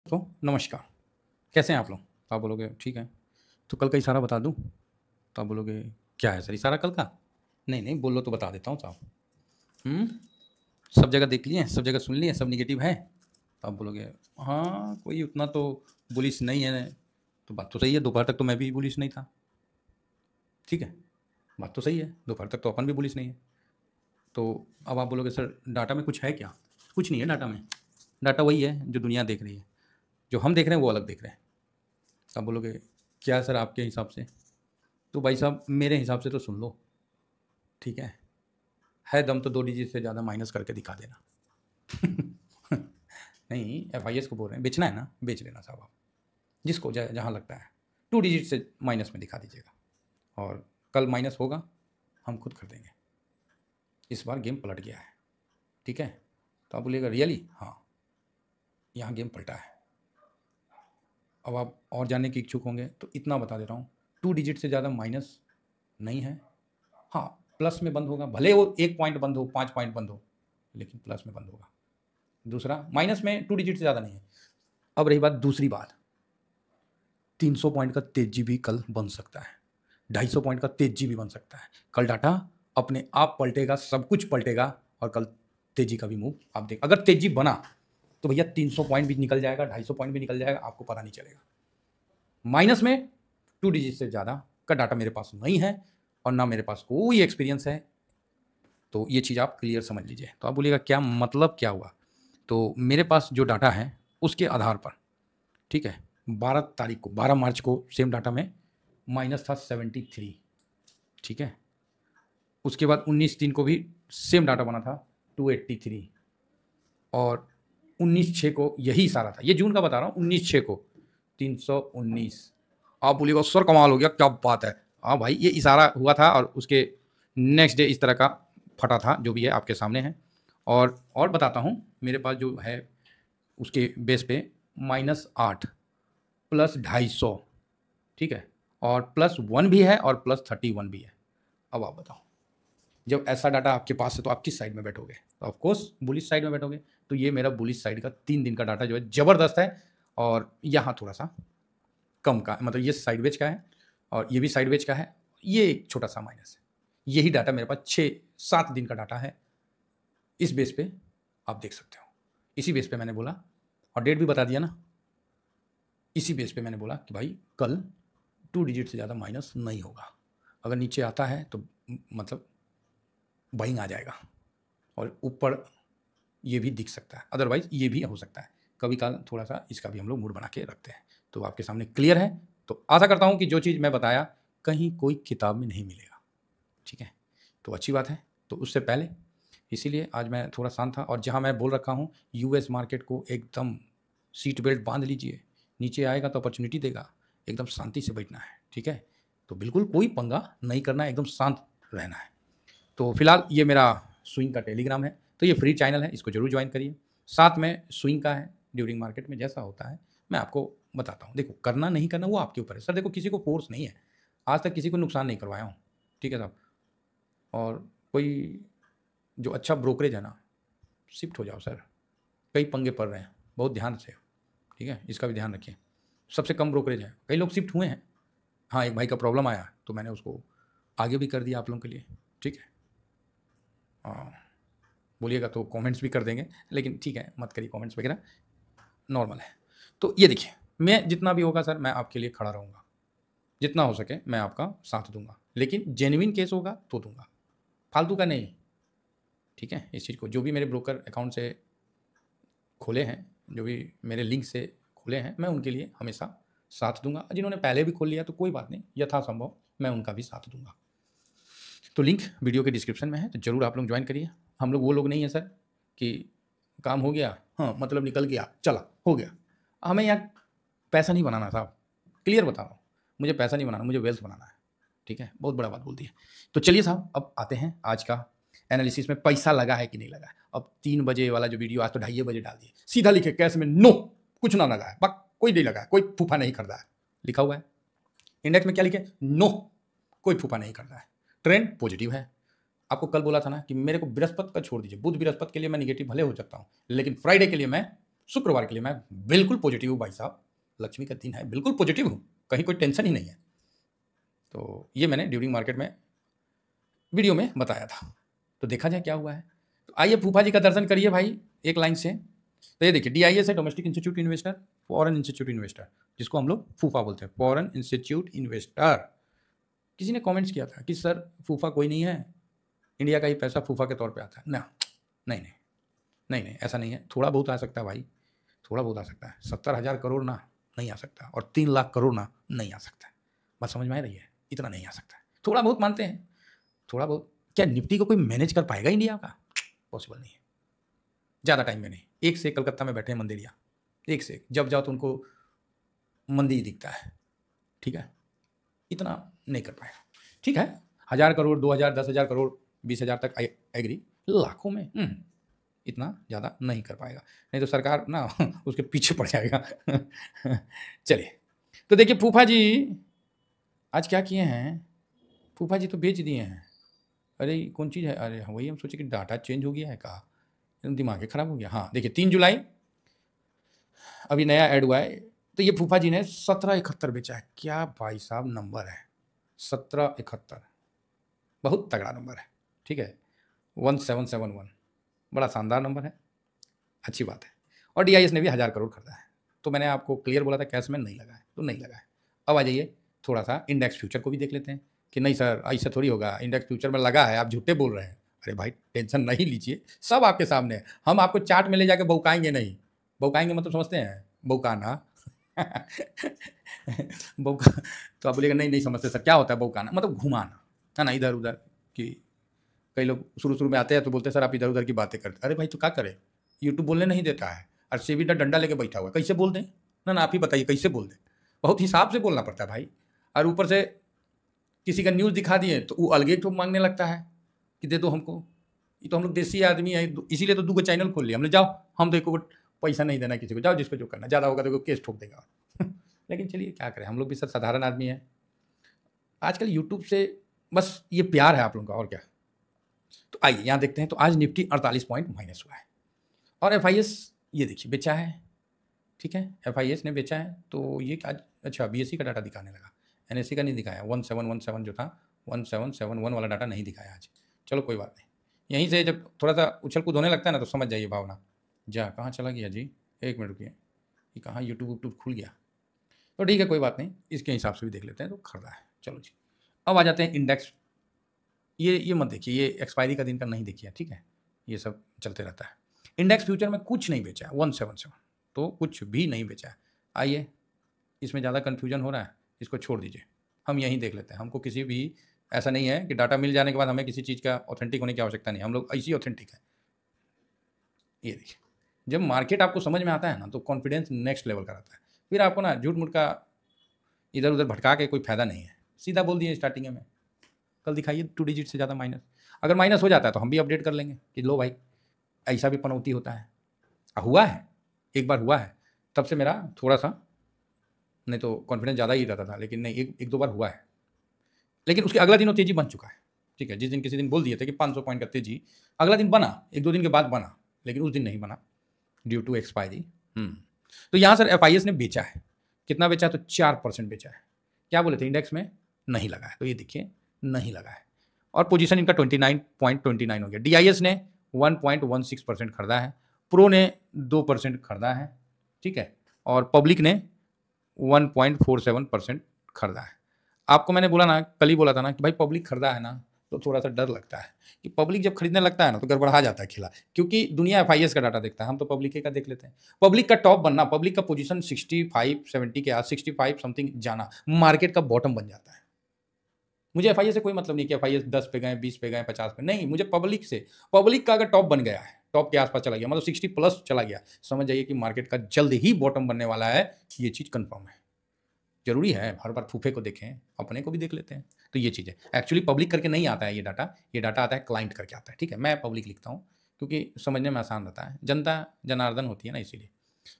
तो नमस्कार, कैसे हैं आप लोग? तो आप बोलोगे ठीक है। तो कल का इशारा बता दूँ? तो आप बोलोगे क्या है सर इशारा कल का? नहीं, नहीं बोलो तो बता देता हूँ साहब। सब जगह देख लिए, सब जगह सुन लिए, सब नेगेटिव है? तो आप बोलोगे हाँ, कोई उतना तो बुलिश नहीं है। तो बात तो सही है, दोपहर तक तो मैं भी बुलिश नहीं था। ठीक है, बात तो सही है, दोपहर तक तो अपन भी बुलिश नहीं है। तो अब आप बोलोगे सर डाटा में कुछ है क्या? कुछ नहीं है डाटा में। डाटा वही है जो दुनिया देख रही है, जो हम देख रहे हैं वो अलग देख रहे हैं। आप बोलोगे क्या सर आपके हिसाब से? तो भाई साहब मेरे हिसाब से तो सुन लो, ठीक है दम तो 2 डिजिट से ज़्यादा माइनस करके दिखा देना। नहीं, FIS को बोल रहे हैं, बेचना है ना बेच लेना साहब आप, जिसको जहाँ लगता है 2 डिजिट से माइनस में दिखा दीजिएगा, और कल माइनस होगा हम खुद कर देंगे। इस बार गेम पलट गया है, ठीक है? तो आप बोलिएगा रियली? हाँ, यहाँ गेम पलटा है। अब आप और जानने के इच्छुक होंगे तो इतना बता दे रहा हूँ, 2 डिजिट से ज़्यादा माइनस नहीं है। हाँ, प्लस में बंद होगा, भले वो 1 पॉइंट बंद हो, 5 पॉइंट बंद हो, लेकिन प्लस में बंद होगा। दूसरा, माइनस में 2 डिजिट से ज़्यादा नहीं है। अब रही बात दूसरी बात, 300 पॉइंट का तेजी भी कल बन सकता है, 250 पॉइंट का तेजी भी बन सकता है। कल डाटा अपने आप पलटेगा, सब कुछ पलटेगा, और कल तेजी का भी मूव आप देख। अगर तेजी बना तो भैया 300 पॉइंट भी निकल जाएगा, 250 पॉइंट भी निकल जाएगा, आपको पता नहीं चलेगा। माइनस में 2 डिजिट से ज़्यादा का डाटा मेरे पास नहीं है, और ना मेरे पास कोई एक्सपीरियंस है। तो ये चीज़ आप क्लियर समझ लीजिए। तो आप बोलिएगा क्या मतलब क्या हुआ? तो मेरे पास जो डाटा है उसके आधार पर, ठीक है, 12 मार्च को सेम डाटा में माइनस था 73, ठीक है। उसके बाद 19/3 को भी सेम डाटा बना था 283, और 19/6 को यही इशारा था, ये जून का बता रहा हूँ, 19/6 को 319। आप बोलिएगा सर कमाल हो गया, क्या बात है। हाँ भाई, ये इशारा हुआ था, और उसके नेक्स्ट डे इस तरह का फटा था, जो भी है आपके सामने है। और बताता हूँ, मेरे पास जो है उसके बेस पे -8 प्लस 250, ठीक है, और +1 भी है और +31 भी है। अब आप बताओ, जब ऐसा डाटा आपके पास है तो आप किस साइड में बैठोगे? तो ऑफकोर्स बुलिश साइड में बैठोगे। तो ये मेरा बुलिश साइड का 3 दिन का डाटा जो है ज़बरदस्त है, और यहाँ थोड़ा सा कम का, मतलब ये साइडवेज का है और ये भी साइडवेज का है, ये एक छोटा सा माइनस है। यही डाटा मेरे पास 6-7 दिन का डाटा है। इस बेस पे आप देख सकते हो, इसी बेस पे मैंने बोला, और डेट भी बता दिया ना। इसी बेस पे मैंने बोला कि भाई कल 2 डिजिट से ज़्यादा माइनस नहीं होगा। अगर नीचे आता है तो मतलब बाइंग आ जाएगा, और ऊपर ये भी दिख सकता है, अदरवाइज ये भी हो सकता है। कभी काल थोड़ा सा इसका भी हम लोग मूड बना के रखते हैं। तो आपके सामने क्लियर है। तो आशा करता हूँ कि जो चीज़ मैं बताया कहीं कोई किताब में नहीं मिलेगा, ठीक है? तो अच्छी बात है। तो उससे पहले इसीलिए आज मैं थोड़ा शांत था, और जहाँ मैं बोल रखा हूँ US मार्केट को एकदम सीट बेल्ट बांध लीजिए, नीचे आएगा तो अपॉर्चुनिटी देगा, एकदम शांति से बैठना है, ठीक है? तो बिल्कुल कोई पंगा नहीं करना है, एकदम शांत रहना है। तो फिलहाल ये मेरा स्विंग का टेलीग्राम है, तो ये फ्री चैनल है, इसको जरूर ज्वाइन करिए। साथ में स्विंग का है, ड्यूरिंग मार्केट में जैसा होता है मैं आपको बताता हूँ। देखो, करना नहीं करना वो आपके ऊपर है सर। देखो, किसी को फोर्स नहीं है, आज तक किसी को नुकसान नहीं करवाया हूँ, ठीक है साहब। और कोई जो अच्छा ब्रोकरेज है ना, शिफ्ट हो जाओ सर, कई पंगे पड़ रहे हैं, बहुत ध्यान से, ठीक है, इसका भी ध्यान रखिए। सबसे कम ब्रोकरेज है, कई लोग शिफ्ट हुए हैं। हाँ, एक भाई का प्रॉब्लम आया तो मैंने उसको आगे भी कर दिया आप लोगों के लिए, ठीक है। हाँ, बोलिएगा तो कमेंट्स भी कर देंगे, लेकिन ठीक है मत करिए कमेंट्स वगैरह, नॉर्मल है। तो ये देखिए, मैं जितना भी होगा सर मैं आपके लिए खड़ा रहूँगा, जितना हो सके मैं आपका साथ दूंगा, लेकिन जेन्युइन केस होगा तो दूंगा, फालतू का नहीं, ठीक है। इस चीज़ को जो भी मेरे ब्रोकर अकाउंट से खोले हैं, जो भी मेरे लिंक से खोले हैं, मैं उनके लिए हमेशा साथ दूंगा। जिन्होंने पहले भी खोल लिया तो कोई बात नहीं, यथासंभव मैं उनका भी साथ दूंगा। तो लिंक वीडियो के डिस्क्रिप्शन में है, तो ज़रूर आप लोग ज्वाइन करिए। हम लोग वो लोग नहीं हैं सर कि काम हो गया, हाँ मतलब निकल गया, चला हो गया। हमें यहाँ पैसा नहीं बनाना साहब, क्लियर बता रहा हूँ, मुझे पैसा नहीं बनाना, मुझे वेल्थ बनाना है, ठीक है। बहुत बड़ा बात बोल दी है। तो चलिए साहब, अब आते हैं आज का एनालिसिस में, पैसा लगा है कि नहीं लगा है। अब 3 बजे वाला जो वीडियो आज तो 2:30 बजे डाल दिए, सीधा लिखे कैश में नो, कुछ ना लगा है, बक कोई नहीं लगा है, कोई फूफा नहीं खरीदा है, लिखा हुआ है। इंडेक्स में क्या लिखे? नो, कोई फूफा नहीं खरीदा है। ट्रेंड पॉजिटिव है। आपको कल बोला था ना कि मेरे को बृहस्पति का छोड़ दीजिए, बुध बृहस्पति के लिए मैं निगेटिव भले हो सकता हूँ, लेकिन फ्राइडे के लिए मैं शुक्रवार के लिए मैं बिल्कुल पॉजिटिव हूँ भाई साहब, लक्ष्मी का दिन है, बिल्कुल पॉजिटिव हूँ, कहीं कोई टेंशन ही नहीं है। तो ये मैंने ड्यूरिंग मार्केट में वीडियो में बताया था। तो देखा जाए क्या हुआ है। तो आइए फूफा जी का दर्शन करिए भाई एक लाइन से। तो ये देखिए DIS है, domestic institute investor, foreign institute investor, जिसको हम लोग फूफा बोलते हैं, फॉरेन इंस्टीट्यूट इन्वेस्टर। किसी ने कमेंट्स किया था कि सर फूफा कोई नहीं है, इंडिया का ही पैसा फूफा के तौर पे आता है ना। नहीं नहीं नहीं नहीं, ऐसा नहीं है। थोड़ा बहुत आ सकता है भाई, थोड़ा बहुत आ सकता है। 70,000 करोड़ ना नहीं आ सकता, और 3 लाख करोड़ ना नहीं आ सकता है। बात समझ में आ रही है? इतना नहीं आ सकता है। थोड़ा बहुत मानते हैं, थोड़ा बहुत। क्या निफ्टी को कोई मैनेज कर पाएगा इंडिया का? पॉसिबल नहीं है, ज़्यादा टाइम में नहीं। एक से कलकत्ता में बैठे हैं मंदिरिया, एक से जब जाओ तो उनको मंदिर दिखता है, ठीक है। इतना नहीं कर पाएगा, ठीक है। 1,000 करोड़, 2,000, 10,000 करोड़, 20,000 तक एग्री, लाखों में इतना ज़्यादा नहीं कर पाएगा, नहीं तो सरकार ना उसके पीछे पड़ जाएगा। चलिए, तो देखिए फूफा जी आज क्या किए हैं। फूफा जी तो बेच दिए हैं। अरे कौन चीज़ है? अरे वही हम सोचे कि डाटा चेंज हो गया है, कहा दिमाग खराब हो गया। हाँ देखिए 3 जुलाई अभी नया ऐड हुआ है। तो ये फूफा जी ने 1771 बेचा है। क्या भाई साहब नंबर है 1771, बहुत तगड़ा नंबर है, ठीक है। 1771 बड़ा शानदार नंबर है, अच्छी बात है। और DIS ने भी 1,000 करोड़ खरीदा है। तो मैंने आपको क्लियर बोला था कैश में नहीं लगा है, तो नहीं लगा है। अब आ जाइए थोड़ा सा इंडेक्स फ्यूचर को भी देख लेते हैं कि नहीं सर ऐसा थोड़ी होगा, इंडेक्स फ्यूचर में लगा है, आप झूठे बोल रहे हैं। अरे भाई टेंशन नहीं लीजिए, सब आपके सामने है। हम आपको चार्ट में ले जाके बौकाएंगे नहीं। बौकाएंगे मतलब समझते हैं, बौकाना। बौका तो आप बोलिएगा नहीं नहीं समझते सर, क्या होता है बौकाना? मतलब घुमाना है ना, इधर उधर की। कई लोग शुरू में आते हैं तो बोलते हैं सर आप इधर उधर की बातें करते। अरे भाई तो क्या करें, यूट्यूब बोलने नहीं देता है, और सेविटा डंडा लेके बैठा हुआ है, कैसे बोल दें? ना आप ही बताइए कैसे बोल दें। बहुत हिसाब से बोलना पड़ता है भाई। और ऊपर से किसी का न्यूज़ दिखा दिए तो वो अलगे तो मांगने लगता है कि दे दो हमको। ये तो हम लोग देसी आदमी है, इसीलिए तो 2 चैनल खोल लिया हमने। जाओ हम तो एक पैसा नहीं देना किसी को, जाओ जिसको जो करना, ज़्यादा होगा तो केस ठोक देगा। लेकिन चलिए क्या करें, हम लोग भी सर साधारण आदमी है। आजकल यूट्यूब से बस ये प्यार है आप लोगों का, और क्या। तो आइए यहाँ देखते हैं। तो आज निफ्टी 48 पॉइंट माइनस हुआ है, और FIS ये देखिए बेचा है, ठीक है। FIS ने बेचा है। तो ये आज अच्छा BSE का डाटा दिखाने लगा, NSE का नहीं दिखाया। 1717 जो था 1771 वाला डाटा नहीं दिखाया आज। चलो कोई बात नहीं, यहीं से जब थोड़ा सा उछल कूद होने लगता है ना तो समझ जाइए भावना। जा कहाँ चला गया जी, 1 मिनट रुकिए, ये कहाँ यूट्यूब खुल गया। तो ठीक है कोई बात नहीं, इसके हिसाब से भी देख लेते हैं। तो खरीदा है, चलो जी। अब आ जाते हैं इंडेक्स। ये मत देखिए, ये एक्सपायरी का दिन का नहीं देखिए, ठीक है। ये सब चलते रहता है। इंडेक्स फ्यूचर में कुछ नहीं बेचा है 177, तो कुछ भी नहीं बेचा है। आइए, इसमें ज़्यादा कन्फ्यूजन हो रहा है, इसको छोड़ दीजिए, हम यहीं देख लेते हैं। हमको किसी भी ऐसा नहीं है कि डाटा मिल जाने के बाद हमें किसी चीज़ का ऑथेंटिक होने की आवश्यकता नहीं, हम लोग ऐसी ऑथेंटिक है। ये देखिए, जब मार्केट आपको समझ में आता है ना तो कॉन्फिडेंस नेक्स्ट लेवल का रहता है। फिर आपको ना झूठ मूठ का इधर उधर भटका के कोई फायदा नहीं है। सीधा बोल दिए स्टार्टिंग में, कल दिखाइए 2 डिजिट से ज़्यादा माइनस। अगर माइनस हो जाता है तो हम भी अपडेट कर लेंगे कि लो भाई ऐसा भी पनौती होता है। हुआ है, एक बार हुआ है, तब से मेरा थोड़ा सा, नहीं तो कॉन्फिडेंस ज़्यादा ही रहता था, लेकिन नहीं, एक दो बार हुआ है। लेकिन उसके अगला दिन वो तेज़ी बन चुका है, ठीक है। जिस दिन किसी दिन बोल दिए थे कि 500 पॉइंट का तेज़ी, अगला दिन बना, 1-2 दिन के बाद बना, लेकिन उस दिन नहीं बना ड्यू टू एक्सपायरी। तो यहाँ सर FIS ने बेचा है। कितना बेचा है? तो 4% बेचा है। क्या बोले थे, इंडेक्स में नहीं लगा है, तो ये देखिए नहीं लगा है। और पोजीशन इनका 29.29 हो गया। DIS ने 1.16% खरीदा है, प्रो ने 2% खरीदा है, ठीक है। और पब्लिक ने 1.47% खरीदा है। आपको मैंने बोला ना, कल ही बोला था ना कि भाई पब्लिक खरीदा है ना तो थोड़ा सा डर लगता है कि पब्लिक जब खरीदने लगता है ना तो गड़बड़ा जाता है खिला, क्योंकि दुनिया FIS का डाटा देखता है, हम तो पब्लिक का देख लेते हैं। पब्लिक का टॉप बनना, पब्लिक का पोजीशन 65-70 के आस 65 समथिंग जाना, मार्केट का बॉटम बन जाता है। मुझे FIS से कोई मतलब नहीं कि FIS 10 पे गए, 20 पे गए, 50 पे नहीं। मुझे पब्लिक से, पब्लिक का अगर टॉप बन गया है, टॉप के आसपास चला गया, मतलब 60 प्लस चला गया, समझ जाइए कि मार्केट का जल्द ही बॉटम बनने वाला है। ये चीज़ कंफर्म है। जरूरी है हर बार फूफे को देखें, अपने को भी देख लेते हैं। तो ये चीज़ है। एक्चुअली पब्लिक करके नहीं आता है ये डाटा आता है क्लाइंट करके आता है, ठीक है। मैं पब्लिक लिखता हूँ क्योंकि समझने में आसान रहता है, जनता जनार्दन होती है ना, इसीलिए।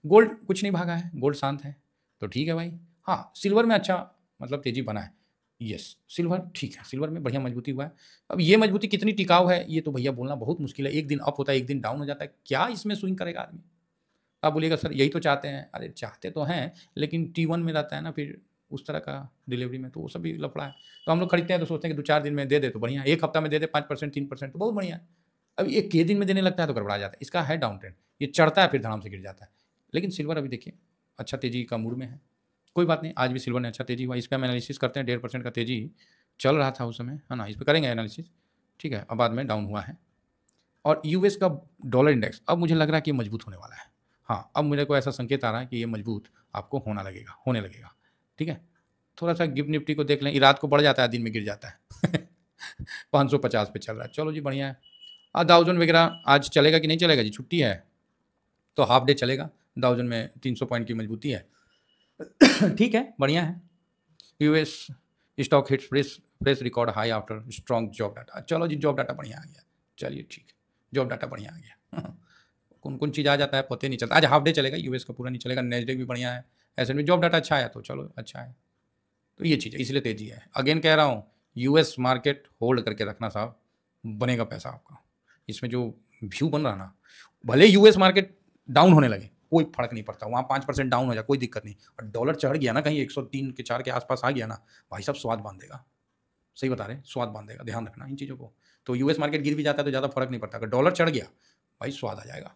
गोल्ड कुछ नहीं भागा है, गोल्ड शांत है, तो ठीक है भाई। हाँ सिल्वर में अच्छा मतलब तेजी बना है, यस सिल्वर ठीक है, सिल्वर में बढ़िया मजबूती हुआ है। अब ये मजबूती कितनी टिकाऊ है ये तो भैया बोलना बहुत मुश्किल है। एक दिन अप होता है, एक दिन डाउन हो जाता है, क्या इसमें स्विंग करेगा आदमी? आप बोलिएगा सर यही तो चाहते हैं, अरे चाहते तो हैं लेकिन T1 में रहता है ना फिर उस तरह का डिलीवरी में, तो वो सब भी लफड़ा है। तो हम लोग खरीदते हैं तो सोचते हैं कि 2-4 दिन में दे दे तो बढ़िया, 1 हफ्ता में दे दे 5% 3% तो बहुत बढ़िया है। अब ये के दिन में देने लगता है तो गड़बड़ा जाता है। इसका है डाउन ट्रेंड, ये चढ़ता है फिर धड़ाम से गिर जाता है। लेकिन सिल्वर अभी देखिए अच्छा तेजी का मूड में है, कोई बात नहीं, आज भी सिल्वर ने अच्छा तेजी हुआ। इस पर हम एनालिसिस करते हैं, 1.5% का तेजी चल रहा था उस समय, है ना, इस पर करेंगे एनालिसिस, ठीक है। अब बाद में डाउन हुआ है। और यूएस का डॉलर इंडेक्स अब मुझे लग रहा है कि मजबूत होने वाला है। हाँ, अब मेरे को ऐसा संकेत आ रहा है कि ये मजबूत आपको होने लगेगा, ठीक है। थोड़ा सा गिफ्ट निफ्टी को देख लें, ये रात को बढ़ जाता है, दिन में गिर जाता है 550 पे चल रहा है, चलो जी बढ़िया है। डाउजन वगैरह आज चलेगा कि नहीं चलेगा जी, छुट्टी है तो हाफ डे चलेगा। डाउजन में 300 पॉइंट की मजबूती है ठीक है, बढ़िया है। US stock hits fresh record high after strong job data, चलो जी जॉब डाटा बढ़िया आ गया, चलिए ठीक है, जॉब डाटा बढ़िया आ गया कौन कौन चीज़ आ जाता है पता नहीं चलता। आज हाफ डे चलेगा, यूएस का पूरा नहीं चलेगा। नेस्डेक भी बढ़िया है, ऐसे में जॉब डाटा अच्छा आया तो चलो अच्छा है। तो ये चीज़ है, इसलिए तेजी है। अगेन कह रहा हूँ, यूएस मार्केट होल्ड करके रखना साहब, बनेगा पैसा आपका। इसमें जो व्यू बन रहा ना, भले यूएस मार्केट डाउन होने लगे कोई फर्क नहीं पड़ता, वहाँ 5% डाउन हो जाए कोई दिक्कत नहीं, और डॉलर चढ़ गया ना कहीं 103 के 4 के आसपास आ गया ना, भाई साहब स्वाद बांध देगा। सही बता रहे हैं, स्वाद बांध देगा, ध्यान रखना इन चीज़ों को। तो यूएस मार्केट गिर भी जाता है तो ज़्यादा फर्क नहीं पड़ता, अगर डॉलर चढ़ गया भाई स्वाद आ जाएगा।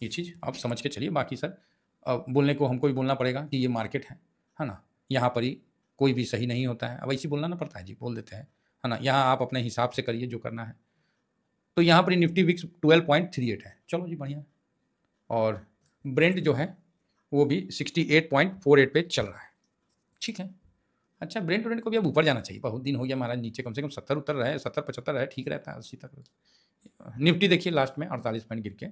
ये चीज़ आप समझ के चलिए। बाकी सर बोलने को हमको भी बोलना पड़ेगा कि ये मार्केट है ना, यहाँ पर ही कोई भी सही नहीं होता है, अब ऐसे बोलना ना पड़ता है जी, बोल देते हैं, है ना। यहाँ आप अपने हिसाब से करिए जो करना है। तो यहाँ पर निफ्टी विक्स 12.38 है, चलो जी बढ़िया। और ब्रेंट जो है वो भी 68.48 पे चल रहा है, ठीक है। अच्छा, ब्रेंट को भी अब ऊपर जाना चाहिए, बहुत दिन हो गया महाराज नीचे, कम से कम 70 उतर रहे, 70-75 रहे, ठीक रहता है 80 तक। निफ्टी देखिए लास्ट में 48 पॉइंट गिर के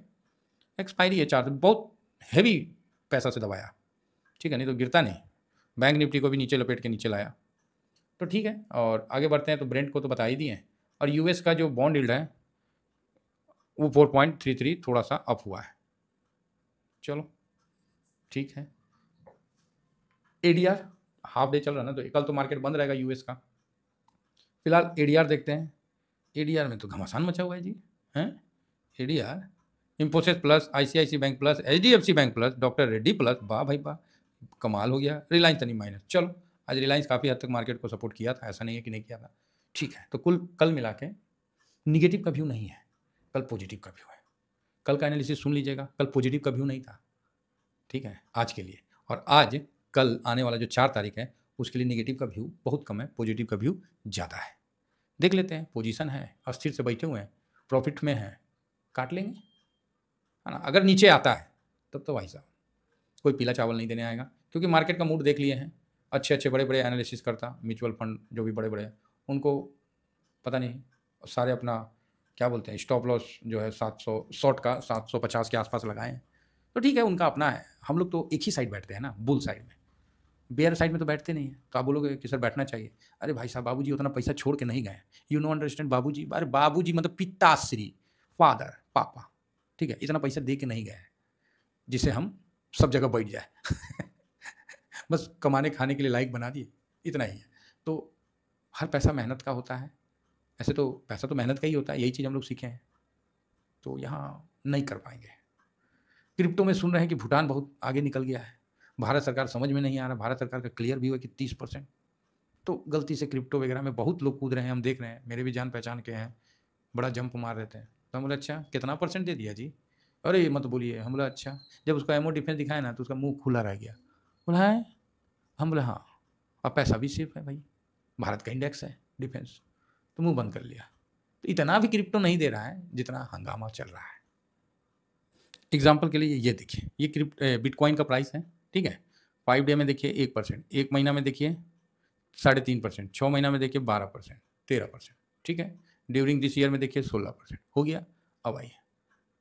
एक्सपायरी है 4, बहुत हैवी पैसा से दबाया, ठीक है, नहीं तो गिरता नहीं। बैंक निफ्टी को भी नीचे लपेट के नीचे लाया, तो ठीक है। और आगे बढ़ते हैं, तो ब्रेंट को तो बता ही दिए। और यूएस का जो बॉन्ड यील्ड है वो 4.33 थोड़ा सा अप हुआ है, चलो ठीक है। एडीआर हाफ डे चल रहा है ना, तो कल तो मार्केट बंद रहेगा यूएस का। फिलहाल एडीआर देखते हैं। एडीआर में तो घमासान मचा हुआ है जी, हैं। ADR Infosys plus, ICICI bank plus, HDFC bank plus, doctor Reddy plus, वाह भाई वाह, कमाल हो गया। रिलायंस तनी माइनस, चलो आज रिलायंस काफ़ी हद तक मार्केट को सपोर्ट किया था, ऐसा नहीं है कि नहीं किया था, ठीक है। तो कुल कल मिला के निगेटिव का व्यू नहीं है, कल पॉजिटिव का व्यू है। कल का एनालिसिस सुन लीजिएगा, कल पॉजिटिव का व्यू नहीं था, ठीक है, आज के लिए। और आज कल आने वाला जो 4 तारीख है उसके लिए नेगेटिव का व्यू बहुत कम है, पॉजिटिव का व्यू ज़्यादा है। देख लेते हैं, पोजीशन है, अस्थिर से बैठे हुए हैं, प्रॉफिट में है, काट लेंगे, है ना। अगर नीचे आता है तब तो भाई साहब कोई पीला चावल नहीं देने आएगा, क्योंकि मार्केट का मूड देख लिए हैं। अच्छे अच्छे बड़े बड़े एनालिसिस करता, म्यूचुअल फंड जो भी बड़े बड़े हैं उनको पता नहीं सारे अपना क्या बोलते हैं स्टॉप लॉस जो है 700 शॉर्ट का 750 के आसपास लगाए हैं, तो ठीक है, उनका अपना है। हम लोग तो एक ही साइड बैठते हैं ना, बुल साइड में, बेयर साइड में तो बैठते नहीं हैं। तो आप बोलोगे कि सर बैठना चाहिए, अरे भाई साहब बाबूजी उतना पैसा छोड़ के नहीं गए, यू नो अंडरस्टैंड बाबूजी, अरे बाबूजी मतलब पिताश्री, फादर, पापा, ठीक है, इतना पैसा दे के नहीं गए जिसे हम सब जगह बैठ जाए बस कमाने खाने के लिए लायक बना दिए, इतना ही है। तो हर पैसा मेहनत का होता है, ऐसे तो पैसा तो मेहनत का ही होता है, यही चीज़ हम लोग सीखे हैं, तो यहाँ नहीं कर पाएंगे। क्रिप्टो में सुन रहे हैं कि भूटान बहुत आगे निकल गया है, भारत सरकार समझ में नहीं आ रहा, भारत सरकार का क्लियर भी हुआ कि 30%, तो गलती से क्रिप्टो वगैरह में बहुत लोग कूद रहे हैं, हम देख रहे हैं, मेरे भी जान पहचान के हैं, बड़ा जंप मार रहे थे। तो हम बोले अच्छा कितना % दे दिया जी, अरे ये मत बोलिए। हम बोला अच्छा, जब उसको एमओ डिफेंस दिखाया ना तो उसका मुंह खुला रह गया, बोला है, हम बोले हाँ, अब पैसा भी सेफ है भाई, भारत का इंडेक्स है डिफेंस, तो मुंह बंद कर लिया। तो इतना भी क्रिप्टो नहीं दे रहा है जितना हंगामा चल रहा है। एग्जाम्पल के लिए ये देखिए, ये बिटकॉइन का प्राइस है, ठीक है। 5 डे में देखिए 1%, 1 महीना में देखिए 3.5%, 6 महीना में देखिए 12%, 13%, ठीक है। ड्यूरिंग दिस ईयर में देखिए 16% हो गया। अब आइए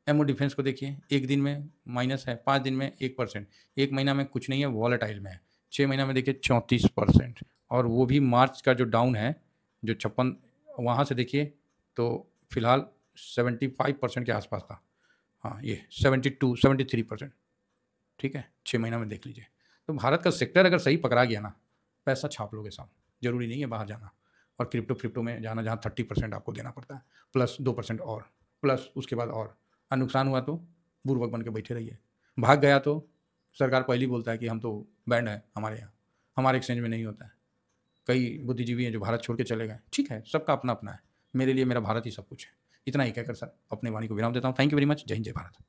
एमओ डिफेंस को देखिए, 1 दिन में माइनस है, 5 दिन में 1%, 1 महीना में कुछ नहीं है, वॉलेटाइल में है, 6 महीना में देखिए 34%, और वो भी मार्च का जो डाउन है जो 56 वहाँ से देखिए तो फिलहाल 75% के आसपास था, हाँ ये 73%, ठीक है, 6 महीना में देख लीजिए। तो भारत का सेक्टर अगर सही पकड़ा गया ना, पैसा छाप लोगे साहब, जरूरी नहीं है बाहर जाना। और क्रिप्टो में जाना जहाँ 30% आपको देना पड़ता है, प्लस 2% और, प्लस उसके बाद और नुकसान हुआ तो बुर्बक बन के बैठे रहिए। भाग गया तो सरकार पहले ही बोलता है कि हम तो बैंड है हमारे यहाँ, हमारे एक्सचेंज में नहीं होता है। कई बुद्धिजीवी हैं जो भारत छोड़ के चले गए, ठीक है, सबका अपना अपना है। मेरे लिए मेरा भारत ही सब कुछ है। इतना ही कहकर सर अपने वाणी को विराम देता हूँ। Thank you very much. जय हिंद, जय भारत।